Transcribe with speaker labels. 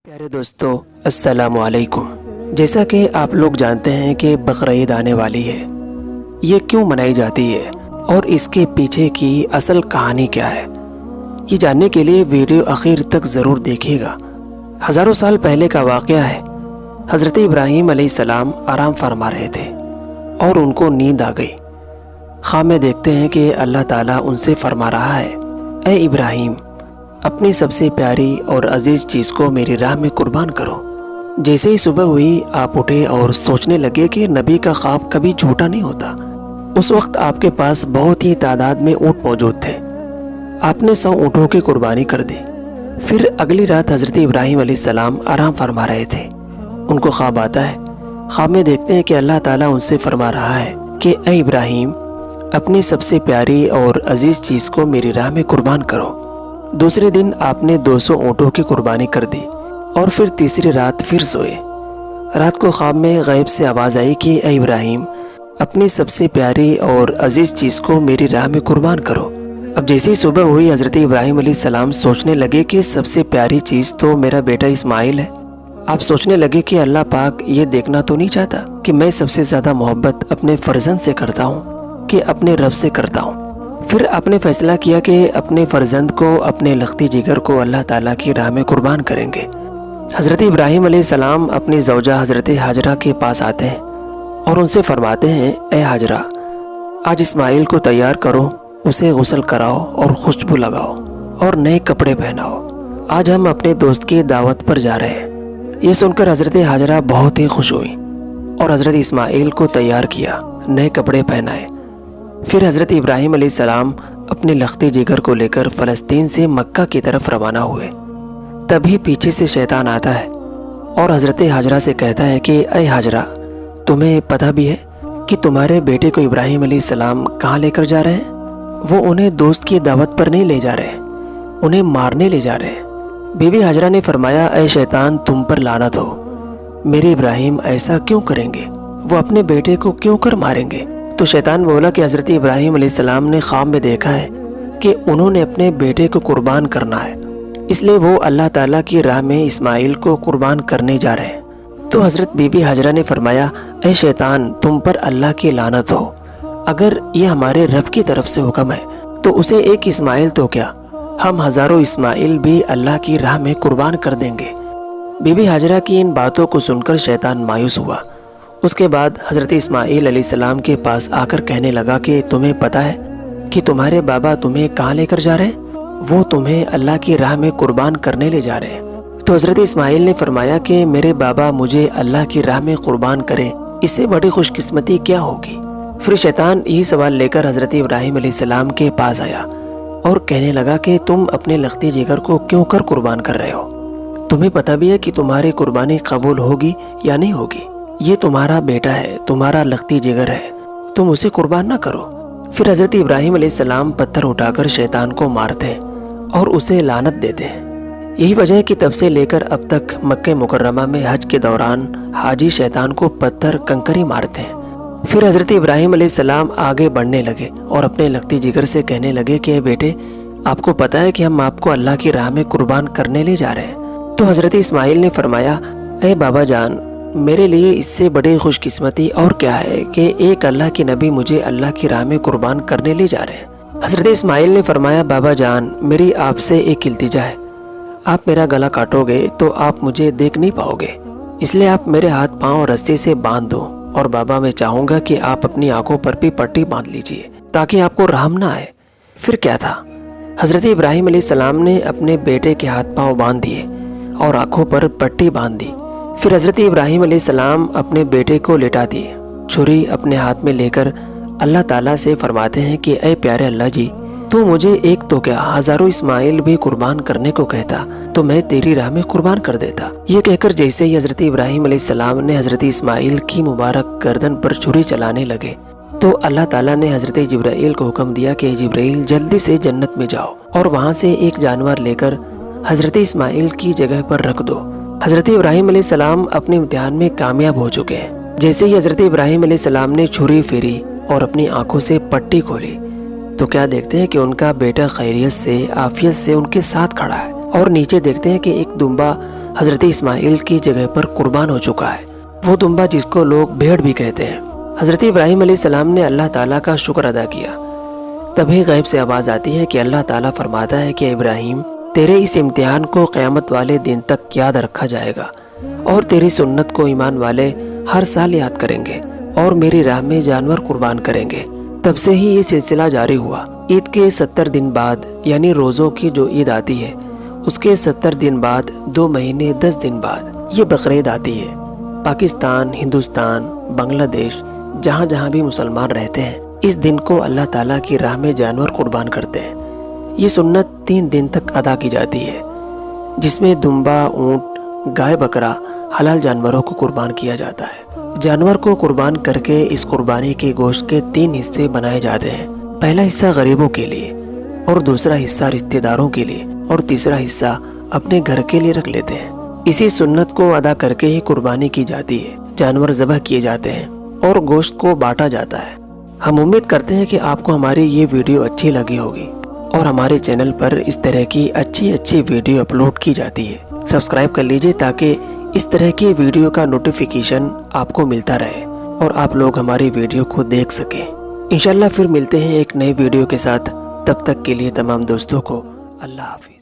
Speaker 1: پیارے دوستو السلام علیکم۔ جیسا کہ آپ لوگ جانتے ہیں کہ بقرعید آنے والی ہے، یہ کیوں منائی جاتی ہے اور اس کے پیچھے کی اصل کہانی کیا ہے، یہ جاننے کے لیے ویڈیو آخر تک ضرور دیکھیے گا۔ ہزاروں سال پہلے کا واقعہ ہے۔ حضرت ابراہیم علیہ السلام آرام فرما رہے تھے اور ان کو نیند آ گئی۔ خواب میں دیکھتے ہیں کہ اللہ تعالیٰ ان سے فرما رہا ہے، اے ابراہیم، اپنی سب سے پیاری اور عزیز چیز کو میری راہ میں قربان کرو۔ جیسے ہی صبح ہوئی آپ اٹھے اور سوچنے لگے کہ نبی کا خواب کبھی جھوٹا نہیں ہوتا۔ اس وقت آپ کے پاس بہت ہی تعداد میں اونٹ موجود تھے۔ آپ نے 100 اونٹوں کی قربانی کر دی۔ پھر اگلی رات حضرت ابراہیم علیہ السلام آرام فرما رہے تھے۔ ان کو خواب آتا ہے۔ خواب میں دیکھتے ہیں کہ اللہ تعالیٰ ان سے فرما رہا ہے کہ اے ابراہیم، اپنی سب سے پیاری اور عزیز چیز کو میری راہ میں قربان کرو۔ دوسرے دن آپ نے 200 اونٹوں کی قربانی کر دی اور پھر تیسری رات پھر سوئے۔ رات کو خواب میں غیب سے آواز آئی کہ اے ابراہیم، اپنی سب سے پیاری اور عزیز چیز کو میری راہ میں قربان کرو۔ اب جیسے ہی صبح ہوئی حضرت ابراہیم علیہ السلام سوچنے لگے کہ سب سے پیاری چیز تو میرا بیٹا اسماعیل ہے۔ آپ سوچنے لگے کہ اللہ پاک یہ دیکھنا تو نہیں چاہتا کہ میں سب سے زیادہ محبت اپنے فرزند سے کرتا ہوں کہ اپنے رب سے کرتا ہوں۔ پھر آپ نے فیصلہ کیا کہ اپنے فرزند کو، اپنے لختی جگر کو اللہ تعالیٰ کی راہ میں قربان کریں گے۔ حضرت ابراہیم علیہ السلام اپنی زوجہ حضرت ہاجرہ کے پاس آتے ہیں اور ان سے فرماتے ہیں، اے ہاجرہ، آج اسماعیل کو تیار کرو، اسے غسل کراؤ اور خوشبو لگاؤ اور نئے کپڑے پہناؤ۔ آج ہم اپنے دوست کی دعوت پر جا رہے ہیں۔ یہ سن کر حضرت ہاجرہ بہت ہی خوش ہوئی اور حضرت اسماعیل کو تیار کیا، نئے کپڑے پہنائے۔ پھر حضرت ابراہیم علیہ السلام اپنے لختی جگر کو لے کر فلسطین سے مکہ کی طرف روانہ ہوئے۔ تبھی پیچھے سے شیطان آتا ہے اور حضرت ہاجرہ سے کہتا ہے کہ اے ہاجرہ، تمہیں پتہ بھی ہے کہ تمہارے بیٹے کو ابراہیم علیہ السلام کہاں لے کر جا رہے ہیں؟ وہ انہیں دوست کی دعوت پر نہیں لے جا رہے، انہیں مارنے لے جا رہے ہیں۔ بی بی ہاجرہ نے فرمایا، اے شیطان، تم پر لعنت ہو، میرے ابراہیم ایسا کیوں کریں گے؟ وہ اپنے بیٹے کو کیوں کر ماریں گے؟ تو شیطان بولا کہ حضرت ابراہیم علیہ السلام نے خواب میں دیکھا ہے کہ انہوں نے اپنے بیٹے کو قربان کرنا ہے، اس لیے وہ اللہ تعالیٰ کی راہ میں اسماعیل کو قربان کرنے جا رہے ہیں۔ تو حضرت بی بی ہاجرہ نے فرمایا، اے شیطان، تم پر اللہ کی لعنت ہو، اگر یہ ہمارے رب کی طرف سے حکم ہے تو اسے ایک اسماعیل تو کیا، ہم ہزاروں اسماعیل بھی اللہ کی راہ میں قربان کر دیں گے۔ بی بی ہاجرہ کی ان باتوں کو سن کر شیطان مایوس ہوا۔ اس کے بعد حضرت اسماعیل علیہ السلام کے پاس آ کر کہنے لگا کہ تمہیں پتہ ہے کہ تمہارے بابا تمہیں کہاں لے کر جا رہے ہیں؟ وہ تمہیں اللہ کی راہ میں قربان کرنے لے جا رہے ہیں۔ تو حضرت اسماعیل نے فرمایا کہ میرے بابا مجھے اللہ کی راہ میں قربان کریں، اس سے بڑی خوش قسمتی کیا ہوگی؟ پھر شیطان یہی سوال لے کر حضرت ابراہیم علیہ السلام کے پاس آیا اور کہنے لگا کہ تم اپنے لختی جگر کو کیوں کر قربان کر رہے ہو؟ تمہیں پتہ بھی ہے کہ تمہاری قربانی قبول ہوگی یا نہیں ہوگی؟ یہ تمہارا بیٹا ہے، تمہارا لختی جگر ہے، تم اسے قربان نہ کرو۔ پھر حضرت ابراہیم علیہ السلام پتھر اٹھا کر شیطان کو مارتے ہیں اور اسے لعنت دیتے ہیں۔ یہی وجہ ہے کہ تب سے لے کر اب تک مکہ مکرمہ میں حج کے دوران حاجی شیطان کو پتھر کنکری مارتے ہیں۔ پھر حضرت ابراہیم علیہ السلام آگے بڑھنے لگے اور اپنے لختی جگر سے کہنے لگے کہ بیٹے، آپ کو پتہ ہے کہ ہم آپ کو اللہ کی راہ میں قربان کرنے لے جا رہے ہیں۔ تو حضرت اسماعیل نے فرمایا، اے بابا جان، میرے لیے اس سے بڑی خوش قسمتی اور کیا ہے کہ ایک اللہ کے نبی مجھے اللہ کی راہ میں قربان کرنے لے جا رہے ہیں۔ حضرت اسماعیل نے فرمایا، بابا جان، میری آپ سے ایک التجا ہے، آپ میرا گلا کاٹو گے تو آپ مجھے دیکھ نہیں پاؤ گے، اس لیے آپ میرے ہاتھ پاؤں رسی سے باندھ دو، اور بابا میں چاہوں گا کہ آپ اپنی آنکھوں پر بھی پٹی باندھ لیجئے تاکہ آپ کو رحم نہ آئے۔ پھر کیا تھا، حضرت ابراہیم علیہ السلام نے اپنے بیٹے کے ہاتھ پاؤں باندھ دیے اور آنکھوں پر پٹی باندھ دی۔ پھر حضرت ابراہیم علیہ السلام اپنے بیٹے کو لٹا دیے، چھری اپنے ہاتھ میں لے کر اللہ تعالیٰ سے فرماتے ہیں کہ اے پیارے اللہ جی، تو مجھے ایک تو کیا ہزاروں اسماعیل بھی قربان کرنے کو کہتا تو میں تیری راہ میں قربان کر دیتا۔ یہ کہہ کر جیسے ہی حضرت ابراہیم علیہ السلام نے حضرت اسماعیل کی مبارک گردن پر چھری چلانے لگے تو اللہ تعالیٰ نے حضرت جبرائیل کو حکم دیا کہ جبرائیل جلدی سے جنت میں جاؤ اور وہاں سے ایک جانور لے کر حضرت اسماعیل کی جگہ پر رکھ دو۔ حضرت ابراہیم علیہ السلام اپنے امتحان میں کامیاب ہو چکے ہیں۔ جیسے ہی حضرت ابراہیم علیہ السلام نے چھری پھیری اور اپنی آنکھوں سے پٹی کھولی تو کیا دیکھتے ہیں کہ ان کا بیٹا خیریت سے، عافیت سے ان کے ساتھ کھڑا ہے، اور نیچے دیکھتے ہیں کہ ایک دمبا حضرت اسماعیل کی جگہ پر قربان ہو چکا ہے، وہ دمبا جس کو لوگ بھیڑ بھی کہتے ہیں۔ حضرت ابراہیم علیہ السلام نے اللہ تعالیٰ کا شکر ادا کیا۔ تبھی غیب سے آواز آتی ہے کہ اللہ تعالیٰ فرماتا ہے کہ ابراہیم، تیرے اس امتحان کو قیامت والے دن تک یاد رکھا جائے گا، اور تیری سنت کو ایمان والے ہر سال یاد کریں گے اور میری راہ میں جانور قربان کریں گے۔ تب سے ہی یہ سلسلہ جاری ہوا۔ عید کے 70 دن بعد، یعنی روزوں کی جو عید آتی ہے، اس کے 70 دن بعد 2 مہینے 10 دن بعد یہ بقرعید آتی ہے۔ پاکستان، ہندوستان، بنگلہ دیش، جہاں جہاں بھی مسلمان رہتے ہیں، اس دن کو اللہ تعالیٰ کی راہ میں جانور قربان کرتے ہیں۔ یہ سنت 3 دن تک ادا کی جاتی ہے، جس میں دمبا، اونٹ، گائے، بکرا، حلال جانوروں کو قربان کیا جاتا ہے۔ جانور کو قربان کر کے اس قربانی کے گوشت کے 3 حصے بنائے جاتے ہیں۔ پہلا حصہ غریبوں کے لیے، اور دوسرا حصہ رشتہ داروں کے لیے، اور تیسرا حصہ اپنے گھر کے لیے رکھ لیتے ہیں۔ اسی سنت کو ادا کر کے ہی قربانی کی جاتی ہے۔ جانور ذبح کیے جاتے ہیں اور گوشت کو بانٹا جاتا ہے۔ ہم امید کرتے ہیں کہ آپ کو ہماری یہ ویڈیو اچھی لگی ہوگی، اور ہمارے چینل پر اس طرح کی اچھی ویڈیو اپلوڈ کی جاتی ہے۔ سبسکرائب کر لیجئے تاکہ اس طرح کی ویڈیو کا نوٹیفیکیشن آپ کو ملتا رہے اور آپ لوگ ہماری ویڈیو کو دیکھ سکیں۔ انشاءاللہ پھر ملتے ہیں ایک نئی ویڈیو کے ساتھ۔ تب تک کے لیے تمام دوستوں کو اللہ حافظ۔